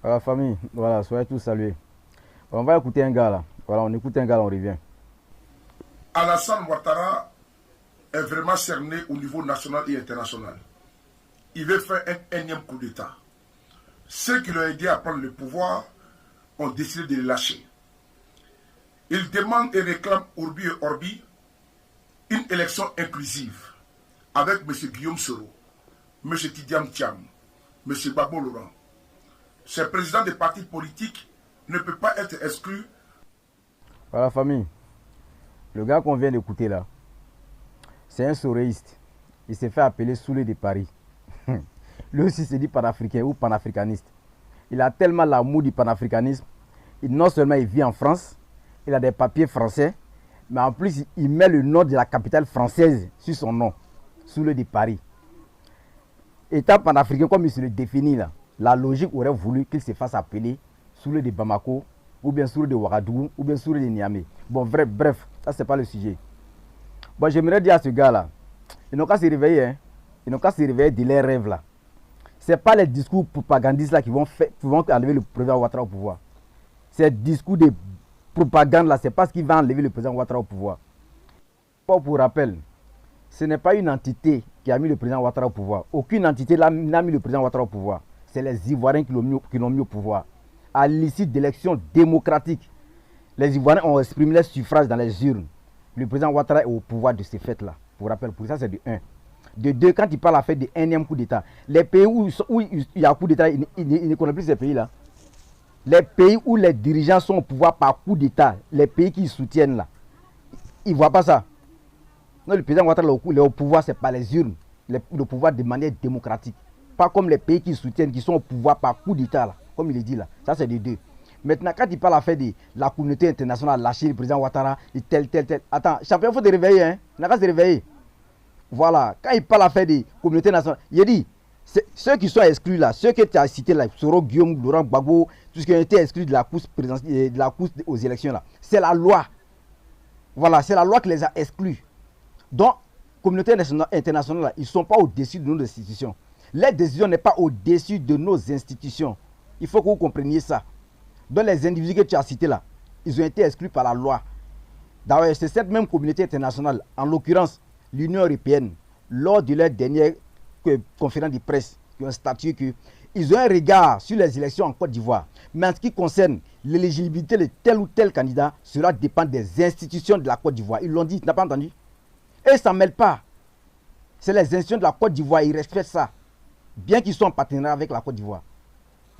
La famille, voilà, soyez tous salués. On va écouter un gars là. Voilà, on écoute un gars là, on revient. Alassane Ouattara est vraiment cerné au niveau national et international. Il veut faire un énième coup d'État. Ceux qui l'ont aidé à prendre le pouvoir ont décidé de le lâcher. Il demande et réclame Urbi et Orbi une élection inclusive avec M. Guillaume Soro, M. Tidiane Thiam, M. Babo Laurent. Ce président des partis politiques ne peut pas être exclu. Voilà, famille. Le gars qu'on vient d'écouter là, c'est un soréiste. Il s'est fait appeler Soulé de Paris. Lui aussi se dit panafricain ou panafricaniste. Il a tellement l'amour du panafricanisme. Non seulement il vit en France, il a des papiers français, mais en plus il met le nom de la capitale française sur son nom, Soulé de Paris. Étant panafricain comme il se le définit là, la logique aurait voulu qu'il se fasse appeler Soulé de Bamako, ou bien Soulé de Ouagadougou, ou bien Soulé de Niamey. Bon, bref, ça c'est pas le sujet. Bon, j'aimerais dire à ce gars là, ils n'ont qu'à se réveiller, hein. Ils n'ont qu'à se réveiller de leurs rêves là. Ce n'est pas les discours propagandistes là qui vont enlever le président Ouattara au pouvoir. Ces discours de propagande là, c'est pas ce qui va enlever le président Ouattara au pouvoir. Pour rappel, ce n'est pas une entité qui a mis le président Ouattara au pouvoir. Aucune entité n'a mis le président Ouattara au pouvoir. C'est les Ivoiriens qui l'ont mis au pouvoir. À l'issue d'élections démocratiques, les Ivoiriens ont exprimé leur suffrage dans les urnes. Le président Ouattara est au pouvoir de ces fêtes-là. Pour rappel, pour ça c'est de 1. De 2, quand il parle à faire de énième coup d'État, les pays où il y a coup d'État, il ne connaît plus ces pays-là. Les pays où les dirigeants sont au pouvoir par coup d'État, les pays qui soutiennent là, ils ne voient pas ça. Non, le président Ouattara est au pouvoir, c'est par les urnes, le pouvoir de manière démocratique. Pas comme les pays qui soutiennent, qui sont au pouvoir par coup d'État, là, comme il est dit là. Ça, c'est de 2. Maintenant, quand il parle à faire de la communauté internationale, lâcher le président Ouattara, tel. Attends, champion, il faut te réveiller, hein. Il n'a qu'à se réveiller. Voilà, quand il parle à faire des communautés nationales, il dit, ceux qui sont exclus là, ceux que tu as cités là, Soro, Guillaume, Laurent Gbagbo, tout ce qui a été exclu de la course aux élections là, c'est la loi. Voilà, c'est la loi qui les a exclus. Donc, communauté internationale là, ils ne sont pas au-dessus de nos institutions. Les décisions n'est pas au-dessus de nos institutions. Il faut que vous compreniez ça. Donc, les individus que tu as cités là, ils ont été exclus par la loi. D'ailleurs, c'est cette même communauté internationale, en l'occurrence, l'Union européenne, lors de leur dernière conférence de presse, qui ont statué qu'ils ont un regard sur les élections en Côte d'Ivoire. Mais en ce qui concerne l'éligibilité de tel ou tel candidat, cela dépend des institutions de la Côte d'Ivoire. Ils l'ont dit, tu n'as pas entendu? Et ils ne s'en mêlent pas. C'est les institutions de la Côte d'Ivoire, ils respectent ça. Bien qu'ils soient en partenariat avec la Côte d'Ivoire.